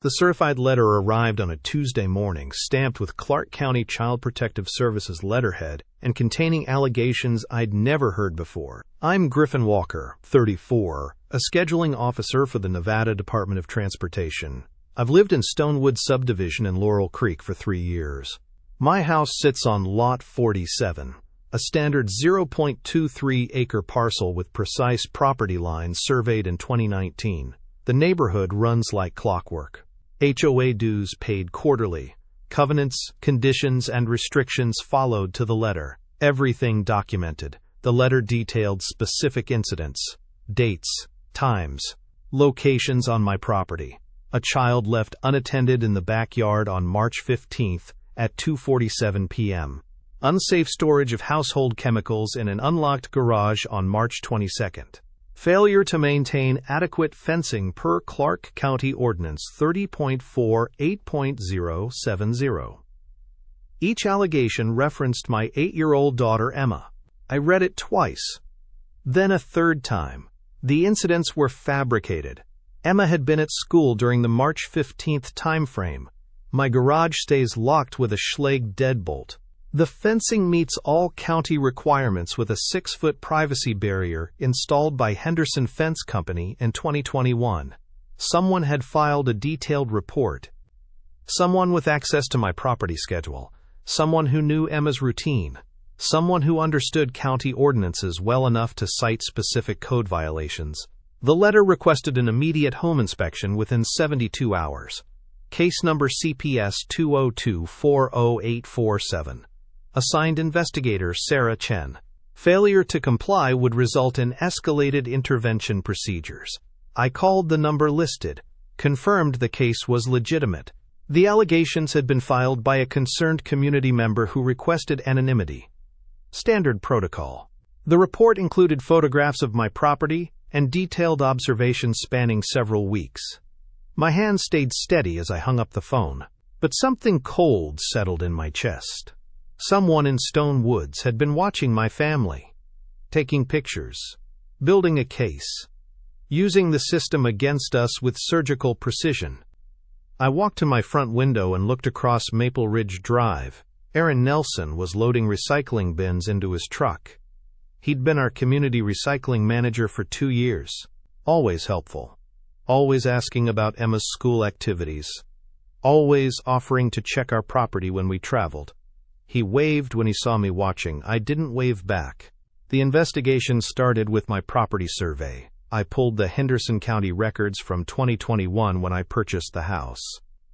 The certified letter arrived on a Tuesday morning, stamped with Clark County Child Protective Services letterhead and containing allegations I'd never heard before. I'm Griffin Walker, 34, a scheduling officer for the Nevada Department of Transportation. I've lived in Stonewood subdivision in Laurel Creek for 3 years. My house sits on Lot 47, a standard 0.23-acre parcel with precise property lines surveyed in 2019. The neighborhood runs like clockwork. HOA dues paid quarterly. Covenants, conditions, and restrictions followed to the letter. Everything documented. The letter detailed specific incidents, dates, times, locations on my property. A child left unattended in the backyard on March 15th at 2:47 p.m. Unsafe storage of household chemicals in an unlocked garage on March 22nd. Failure to maintain adequate fencing per Clark County Ordinance 30.48.070. Each allegation referenced my 8-year-old daughter Emma. I read it twice, then a third time. The incidents were fabricated. Emma had been at school during the March 15th timeframe. My garage stays locked with a Schlage deadbolt. The fencing meets all county requirements with a 6-foot privacy barrier installed by Henderson Fence Company in 2021. Someone had filed a detailed report. Someone with access to my property schedule. Someone who knew Emma's routine. Someone who understood county ordinances well enough to cite specific code violations. The letter requested an immediate home inspection within 72 hours. Case number CPS 202-40847. Assigned investigator Sarah Chen. Failure to comply would result in escalated intervention procedures. I called the number listed, confirmed the case was legitimate. The allegations had been filed by a concerned community member who requested anonymity. Standard protocol. The report included photographs of my property and detailed observations spanning several weeks. My hand stayed steady as I hung up the phone, but something cold settled in my chest. Someone in Stone Woods had been watching my family, taking pictures, building a case, using the system against us with surgical precision. I walked to my front window and looked across Maple Ridge Drive. Aaron Nelson was loading recycling bins into his truck. He'd been our community recycling manager for 2 years. Always helpful. Always asking about Emma's school activities. Always offering to check our property when we traveled. He waved when he saw me watching. I didn't wave back. The investigation started with my property survey. I pulled the Henderson County records from 2021 when I purchased the house.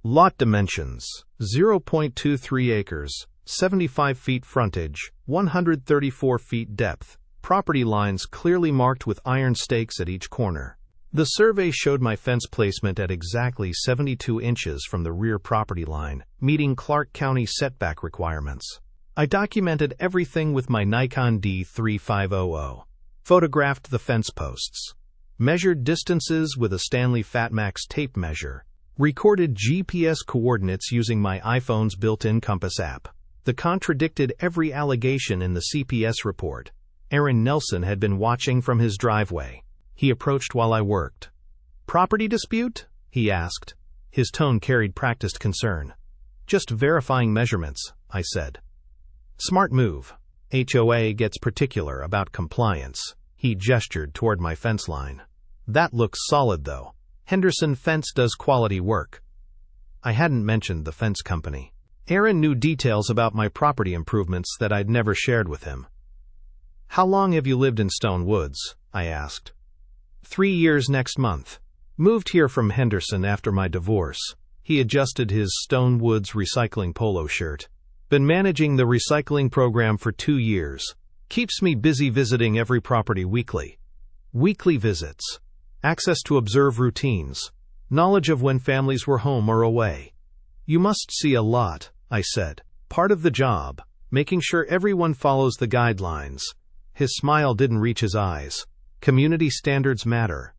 Lot dimensions: 0.23 acres, 75 feet frontage, 134 feet depth. Property lines clearly marked with iron stakes at each corner. The survey showed my fence placement at exactly 72 inches from the rear property line, meeting Clark County setback requirements. I documented everything with my Nikon D3500. Photographed the fence posts. Measured distances with a Stanley Fatmax tape measure. Recorded GPS coordinates using my iPhone's built-in compass app. The contradicted every allegation in the CPS report. Aaron Nelson had been watching from his driveway. He approached while I worked. "Property dispute?" he asked. His tone carried practiced concern. "Just verifying measurements," I said. "Smart move. HOA gets particular about compliance." He gestured toward my fence line. "That looks solid, though. Henderson Fence does quality work." I hadn't mentioned the fence company. Aaron knew details about my property improvements that I'd never shared with him. "How long have you lived in Stone Woods?" I asked. 3 years next month. Moved here from Henderson after my divorce." He adjusted his Stone Woods recycling polo shirt. "Been managing the recycling program for 2 years. Keeps me busy visiting every property weekly." Weekly visits. Access to observe routines. Knowledge of when families were home or away. "You must see a lot," I said. "Part of the job, making sure everyone follows the guidelines." His smile didn't reach his eyes. Community standards matter.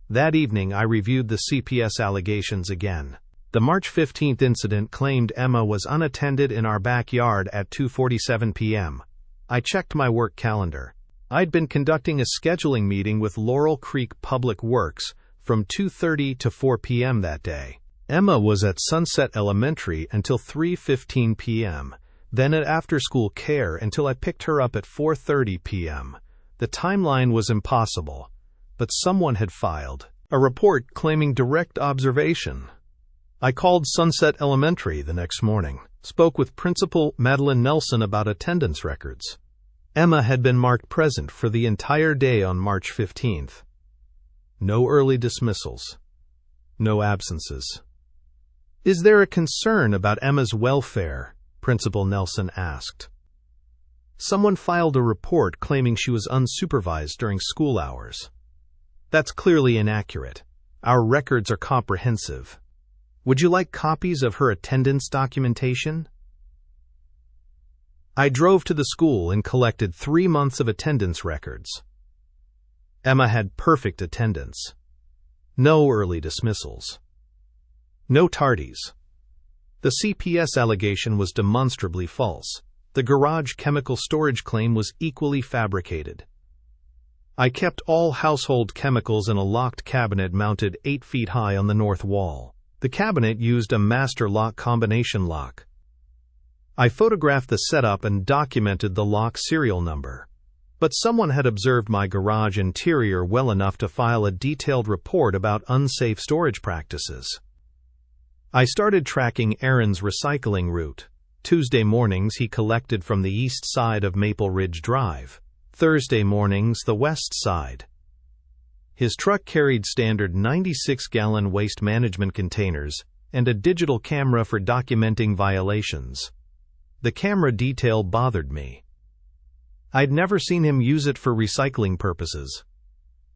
That evening I reviewed the CPS allegations again. The March 15th incident claimed Emma was unattended in our backyard at 2:47 p.m. I checked my work calendar. I'd been conducting a scheduling meeting with Laurel Creek Public Works from 2:30 to 4 p.m. that day. Emma was at Sunset Elementary until 3:15 p.m., then at after-school care until I picked her up at 4:30 p.m. The timeline was impossible, but someone had filed a report claiming direct observation. I called Sunset Elementary the next morning, spoke with Principal Madeline Nelson about attendance records. Emma had been marked present for the entire day on March 15th. No early dismissals. No absences. "Is there a concern about Emma's welfare?" Principal Nelson asked. "Someone filed a report claiming she was unsupervised during school hours." "That's clearly inaccurate. Our records are comprehensive. Would you like copies of her attendance documentation?" I drove to the school and collected 3 months of attendance records. Emma had perfect attendance. No early dismissals. No tardies. The CPS allegation was demonstrably false. The garage chemical storage claim was equally fabricated. I kept all household chemicals in a locked cabinet mounted 8 feet high on the north wall. The cabinet used a master lock combination lock. I photographed the setup and documented the lock serial number. But someone had observed my garage interior well enough to file a detailed report about unsafe storage practices. I started tracking Aaron's recycling route. Tuesday mornings he collected from the east side of Maple Ridge Drive. Thursday mornings the west side. His truck carried standard 96-gallon waste management containers and a digital camera for documenting violations. The camera detail bothered me. I'd never seen him use it for recycling purposes.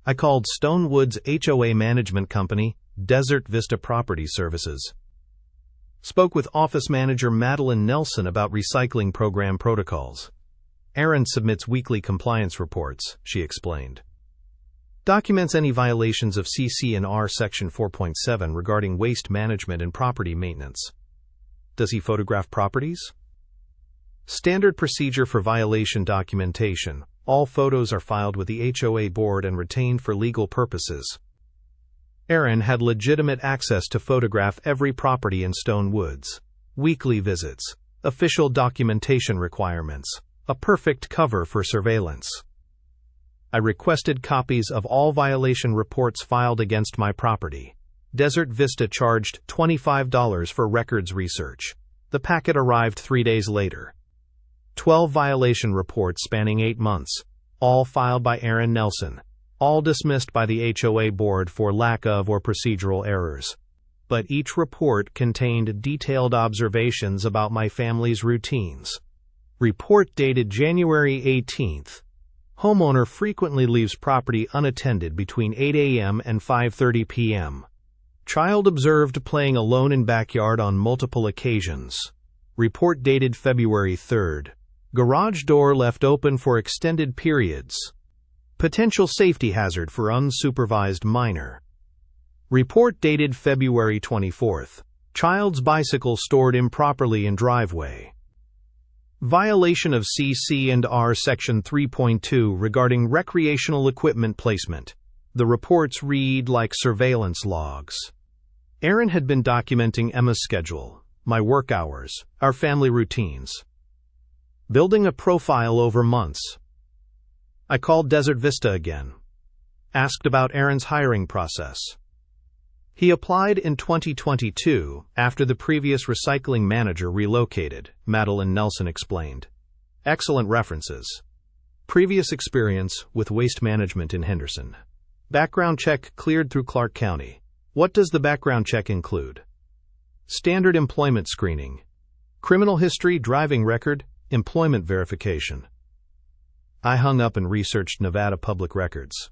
I called Stonewood's HOA management company, Desert Vista Property Services. Spoke with Office Manager Madeline Nelson about recycling program protocols. "Aaron submits weekly compliance reports," she explained. "Documents any violations of CC&R Section 4.7 regarding waste management and property maintenance." "Does he photograph properties?" "Standard procedure for violation documentation. All photos are filed with the HOA board and retained for legal purposes." Aaron had legitimate access to photograph every property in Stone Woods. Weekly visits. Official documentation requirements. A perfect cover for surveillance. I requested copies of all violation reports filed against my property. Desert Vista charged $25 for records research. The packet arrived 3 days later. 12 violation reports spanning 8 months, all filed by Aaron Nelson, all dismissed by the HOA board for lack of or procedural errors. But each report contained detailed observations about my family's routines. Report dated January 18th. Homeowner frequently leaves property unattended between 8 a.m. and 5:30 p.m. Child observed playing alone in backyard on multiple occasions. Report dated February 3rd. Garage door left open for extended periods. Potential safety hazard for unsupervised minor. Report dated February 24th. Child's bicycle stored improperly in driveway. Violation of CC&R Section 3.2 regarding recreational equipment placement. The reports read like surveillance logs. Aaron had been documenting Emma's schedule, my work hours, our family routines. Building a profile over months. I called Desert Vista again. Asked about Aaron's hiring process. He applied in 2022 after the previous recycling manager relocated, Madeline Nelson explained. Excellent references. Previous experience with waste management in Henderson. Background check cleared through Clark County. What does the background check include? Standard employment screening. Criminal history, driving record, employment verification. I hung up and researched Nevada public records.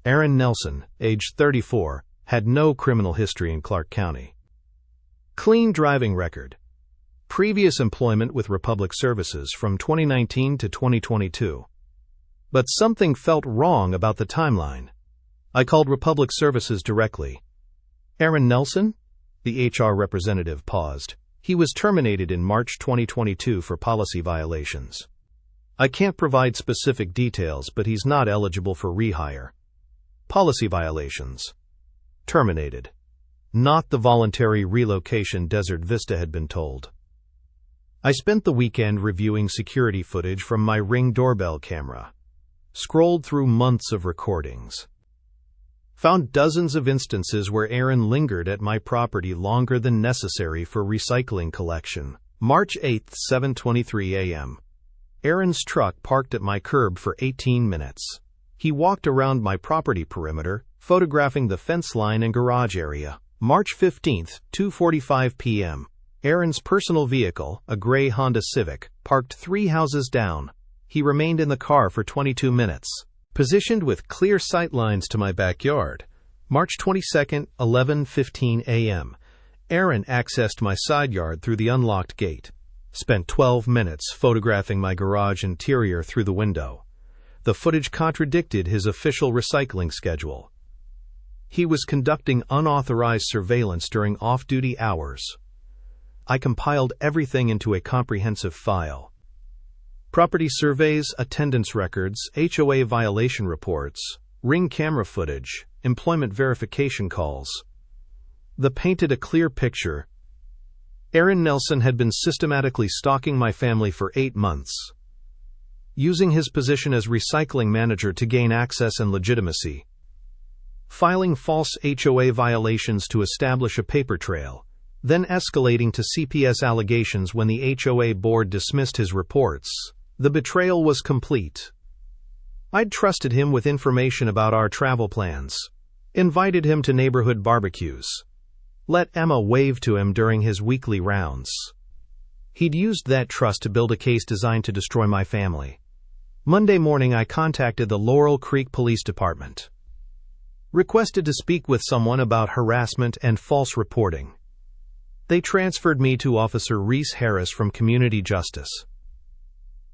Aaron Nelson, age 34, had no criminal history in Clark County. Clean driving record. Previous employment with Republic Services from 2019 to 2022. But something felt wrong about the timeline. I called Republic Services directly. Aaron Nelson? The HR representative paused. He was terminated in March 2022 for policy violations. I can't provide specific details, but he's not eligible for rehire. Policy violations. Terminated. not the voluntary relocation Desert Vista had been told. I spent the weekend reviewing security footage from my Ring doorbell camera, scrolled through months of recordings, found dozens of instances where Aaron lingered at my property longer than necessary for recycling collection. March 8, 7:23 a.m. Aaron's truck parked at my curb for 18 minutes. He walked around my property perimeter, photographing the fence line and garage area. March 15, 2:45 p.m. Aaron's personal vehicle, a gray Honda Civic, parked 3 houses down. He remained in the car for 22 minutes, positioned with clear sight lines to my backyard. March 22, 11:15 a.m. Aaron accessed my side yard through the unlocked gate. Spent 12 minutes photographing my garage interior through the window. The footage contradicted his official recycling schedule. He was conducting unauthorized surveillance during off-duty hours. I compiled everything into a comprehensive file. Property surveys, attendance records, HOA violation reports, Ring camera footage, employment verification calls. The painted a clear picture. Aaron Nelson had been systematically stalking my family for 8 months, using his position as recycling manager to gain access and legitimacy, filing false HOA violations to establish a paper trail, then escalating to CPS allegations when the HOA board dismissed his reports. The betrayal was complete. I'd trusted him with information about our travel plans, invited him to neighborhood barbecues, let Emma wave to him during his weekly rounds. He'd used that trust to build a case designed to destroy my family. Monday morning, I contacted the Laurel Creek Police Department, requested to speak with someone about harassment and false reporting. They transferred me to Officer Reese Harris from Community Justice.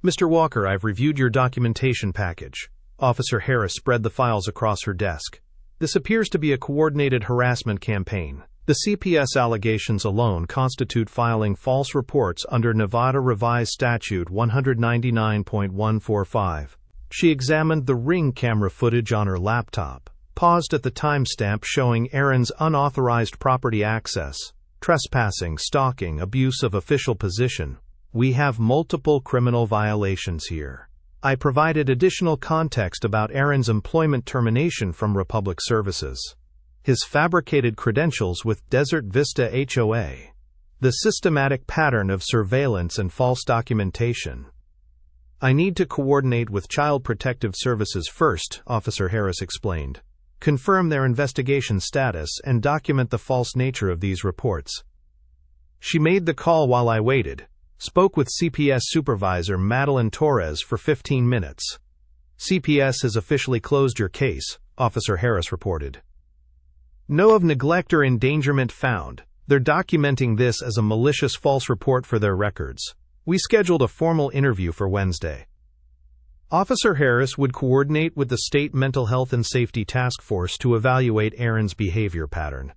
Mr. Walker, I've reviewed your documentation package. Officer Harris spread the files across her desk. This appears to be a coordinated harassment campaign. The CPS allegations alone constitute filing false reports under Nevada Revised Statute 199.145. She examined the Ring camera footage on her laptop, paused at the timestamp showing Aaron's unauthorized property access, trespassing, stalking, abuse of official position. We have multiple criminal violations here. I provided additional context about Aaron's employment termination from Republic Services, his fabricated credentials with Desert Vista HOA, the systematic pattern of surveillance and false documentation. I need to coordinate with Child Protective Services first, Officer Harris explained, confirm their investigation status and document the false nature of these reports. She made the call while I waited, spoke with CPS Supervisor Madeline Torres for 15 minutes. CPS has officially closed your case, Officer Harris reported. No of neglect or endangerment found. They're documenting this as a malicious false report for their records. We scheduled a formal interview for Wednesday. Officer Harris would coordinate with the State Mental Health and Safety Task Force to evaluate Aaron's behavior pattern.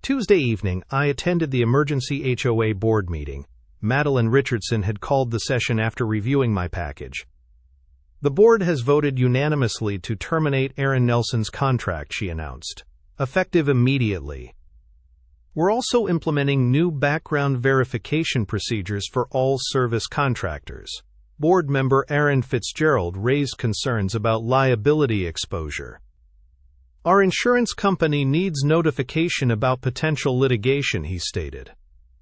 Tuesday evening, I attended the emergency HOA board meeting. Madeline Richardson had called the session after reviewing my package. The board has voted unanimously to terminate Aaron Nelson's contract, she announced, effective immediately. We're also implementing new background verification procedures for all service contractors. Board member Aaron Fitzgerald raised concerns about liability exposure. Our insurance company needs notification about potential litigation, he stated.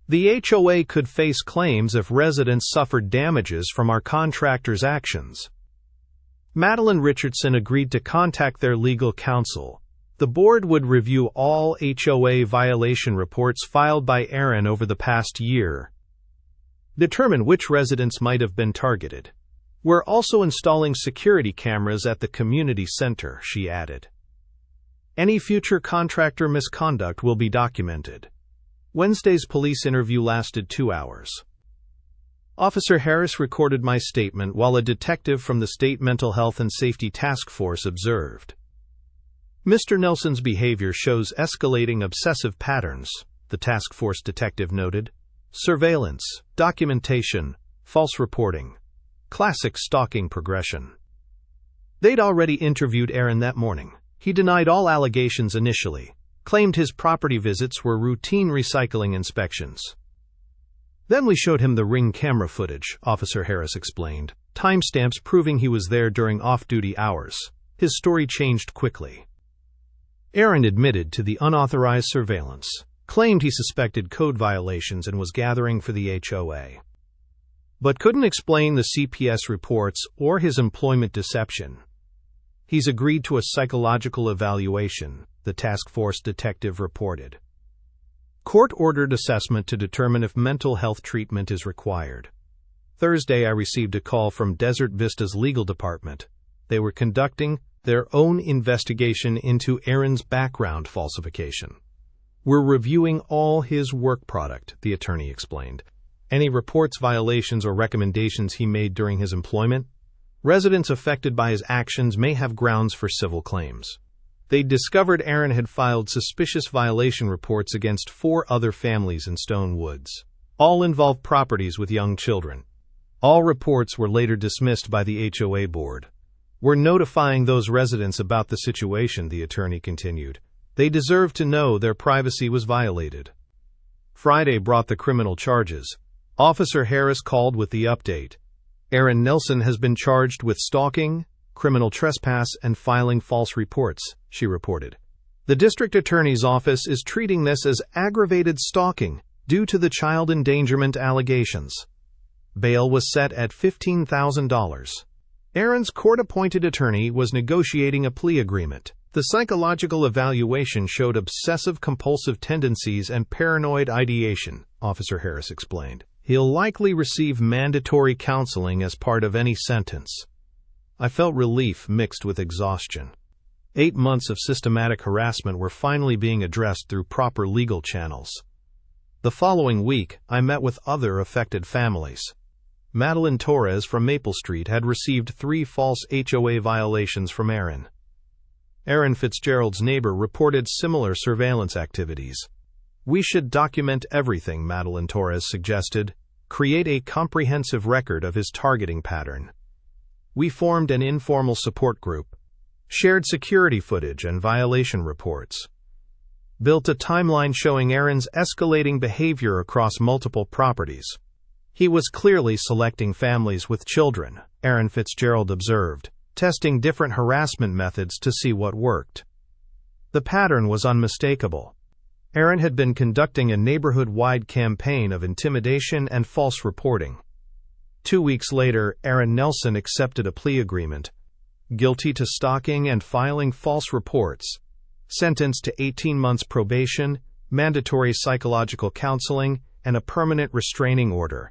The HOA could face claims if residents suffered damages from our contractors' actions. Madeline Richardson agreed to contact their legal counsel. The board would review all HOA violation reports filed by Aaron over the past year, determine which residents might have been targeted. We're also installing security cameras at the community center, she added. Any future contractor misconduct will be documented. Wednesday's police interview lasted 2 hours. Officer Harris recorded my statement while a detective from the State Mental Health and Safety Task Force observed. Mr. Nelson's behavior shows escalating obsessive patterns, the task force detective noted. Surveillance, documentation, false reporting. Classic stalking progression. They'd already interviewed Aaron that morning. He denied all allegations initially, claimed his property visits were routine recycling inspections. Then we showed him the Ring camera footage, Officer Harris explained, timestamps proving he was there during off-duty hours. His story changed quickly. Aaron admitted to the unauthorized surveillance, claimed he suspected code violations and was gathering for the HOA, but couldn't explain the CPS reports or his employment deception. He's agreed to a psychological evaluation, the task force detective reported. Court-ordered assessment to determine if mental health treatment is required. Thursday, I received a call from Desert Vista's legal department. They were conducting their own investigation into Aaron's background falsification. We're reviewing all his work product, the attorney explained. Any reports, violations, or recommendations he made during his employment? Residents affected by his actions may have grounds for civil claims. They discovered Aaron had filed suspicious violation reports against 4 other families in Stone Woods. All involved properties with young children. All reports were later dismissed by the HOA board. We're notifying those residents about the situation, the attorney continued. They deserve to know their privacy was violated. Friday brought the criminal charges. Officer Harris called with the update. Aaron Nelson has been charged with stalking, criminal trespass, and filing false reports, she reported. The district attorney's office is treating this as aggravated stalking due to the child endangerment allegations. Bail was set at $15,000. Aaron's court-appointed attorney was negotiating a plea agreement. The psychological evaluation showed obsessive-compulsive tendencies and paranoid ideation, Officer Harris explained. He'll likely receive mandatory counseling as part of any sentence. I felt relief mixed with exhaustion. 8 months of systematic harassment were finally being addressed through proper legal channels. The following week, I met with other affected families. Madeline Torres from Maple Street had received 3 false HOA violations from Aaron. Aaron Fitzgerald's neighbor reported similar surveillance activities. We should document everything, Madeline Torres suggested. Create a comprehensive record of his targeting pattern. We formed an informal support group, shared security footage and violation reports, built a timeline showing Aaron's escalating behavior across multiple properties. He was clearly selecting families with children, Aaron Fitzgerald observed, testing different harassment methods to see what worked. The pattern was unmistakable. Aaron had been conducting a neighborhood-wide campaign of intimidation and false reporting. 2 weeks later, Aaron Nelson accepted a plea agreement, guilty to stalking and filing false reports, sentenced to 18 months probation, mandatory psychological counseling, and a permanent restraining order.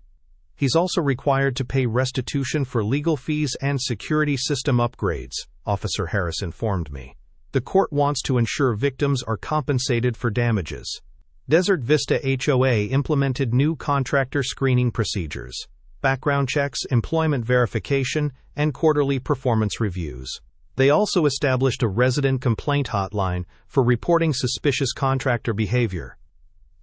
He's also required to pay restitution for legal fees and security system upgrades, Officer Harris informed me. The court wants to ensure victims are compensated for damages. Desert Vista HOA implemented new contractor screening procedures, background checks, employment verification, and quarterly performance reviews. They also established a resident complaint hotline for reporting suspicious contractor behavior.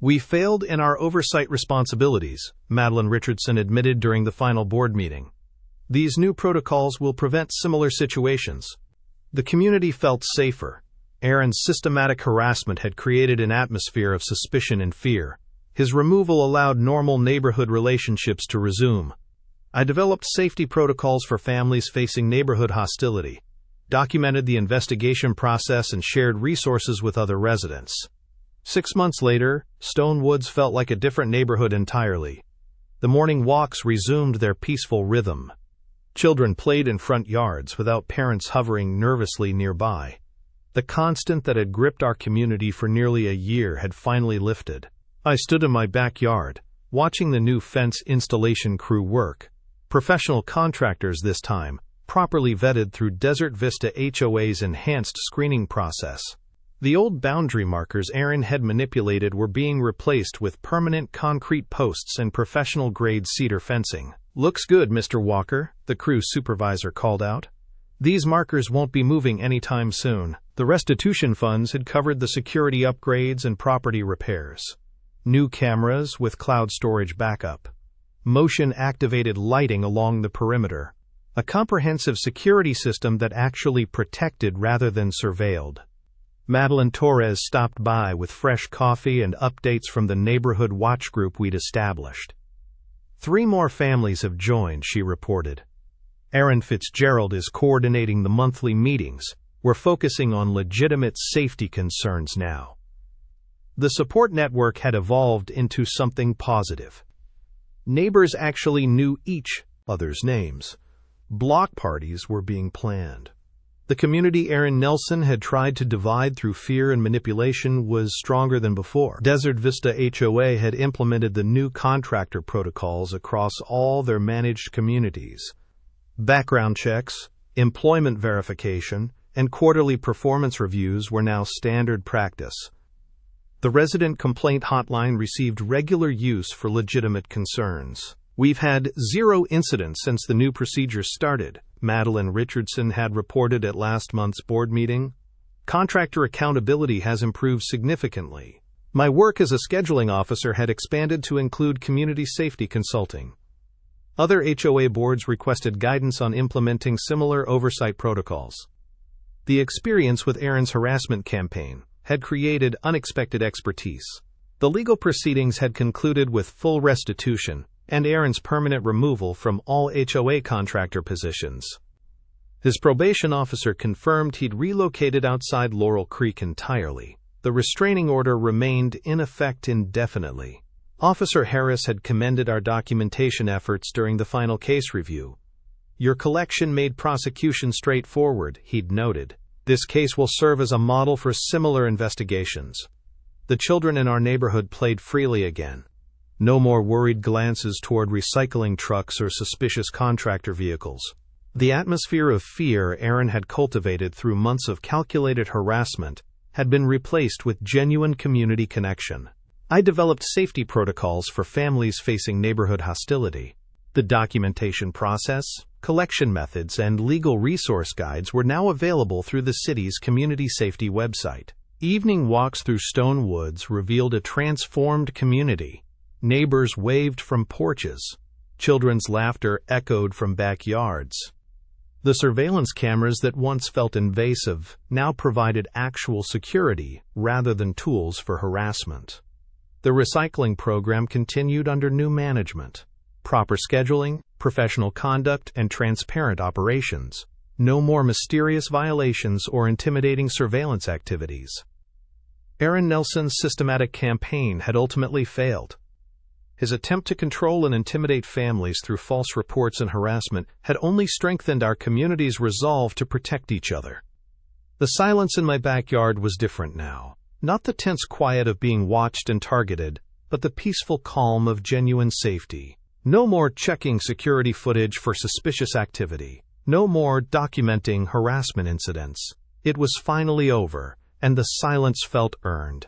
We failed in our oversight responsibilities, Madeline Richardson admitted during the final board meeting. These new protocols will prevent similar situations. The community felt safer. Aaron's systematic harassment had created an atmosphere of suspicion and fear. His removal allowed normal neighborhood relationships to resume. I developed safety protocols for families facing neighborhood hostility, documented the investigation process, and shared resources with other residents. 6 months later, Stone Woods felt like a different neighborhood entirely. The morning walks resumed their peaceful rhythm. Children played in front yards without parents hovering nervously nearby. The constant that had gripped our community for nearly a year had finally lifted. I stood in my backyard, watching the new fence installation crew work. Professional contractors this time, properly vetted through Desert Vista HOA's enhanced screening process. The old boundary markers Aaron had manipulated were being replaced with permanent concrete posts and professional-grade cedar fencing. "Looks good, Mr. Walker," the crew supervisor called out. "These markers won't be moving anytime soon." The restitution funds had covered the security upgrades and property repairs. New cameras with cloud storage backup. Motion-activated lighting along the perimeter. A comprehensive security system that actually protected rather than surveilled. Madeline Torres stopped by with fresh coffee and updates from the neighborhood watch group we'd established. 3 more families have joined, she reported. Aaron Fitzgerald is coordinating the monthly meetings. We're focusing on legitimate safety concerns now. The support network had evolved into something positive. Neighbors actually knew each other's names. Block parties were being planned. The community Aaron Nelson had tried to divide through fear and manipulation was stronger than before. Desert Vista HOA had implemented the new contractor protocols across all their managed communities. Background checks, employment verification, and quarterly performance reviews were now standard practice. The resident complaint hotline received regular use for legitimate concerns. We've had 0 incidents since the new procedures started, Madeline Richardson had reported at last month's board meeting. Contractor accountability has improved significantly. My work as a scheduling officer had expanded to include community safety consulting. Other HOA boards requested guidance on implementing similar oversight protocols. The experience with Aaron's harassment campaign had created unexpected expertise. The legal proceedings had concluded with full restitution and Aaron's permanent removal from all HOA contractor positions. His probation officer confirmed he'd relocated outside Laurel Creek entirely. The restraining order remained in effect indefinitely. Officer Harris had commended our documentation efforts during the final case review. Your collection made prosecution straightforward, he'd noted. This case will serve as a model for similar investigations. The children in our neighborhood played freely again. No more worried glances toward recycling trucks or suspicious contractor vehicles. The atmosphere of fear Aaron had cultivated through months of calculated harassment had been replaced with genuine community connection. I developed safety protocols for families facing neighborhood hostility. The documentation process, collection methods, and legal resource guides were now available through the city's community safety website. Evening walks through Stone Woods revealed a transformed community. Neighbors waved from porches. Children's laughter echoed from backyards. The surveillance cameras that once felt invasive now provided actual security rather than tools for harassment. The recycling program continued under new management. Proper scheduling, professional conduct, and transparent operations. No more mysterious violations or intimidating surveillance activities. Aaron Nelson's systematic campaign had ultimately failed. His attempt to control and intimidate families through false reports and harassment had only strengthened our community's resolve to protect each other. The silence in my backyard was different now. Not the tense quiet of being watched and targeted, but the peaceful calm of genuine safety. No more checking security footage for suspicious activity. No more documenting harassment incidents. It was finally over, and the silence felt earned.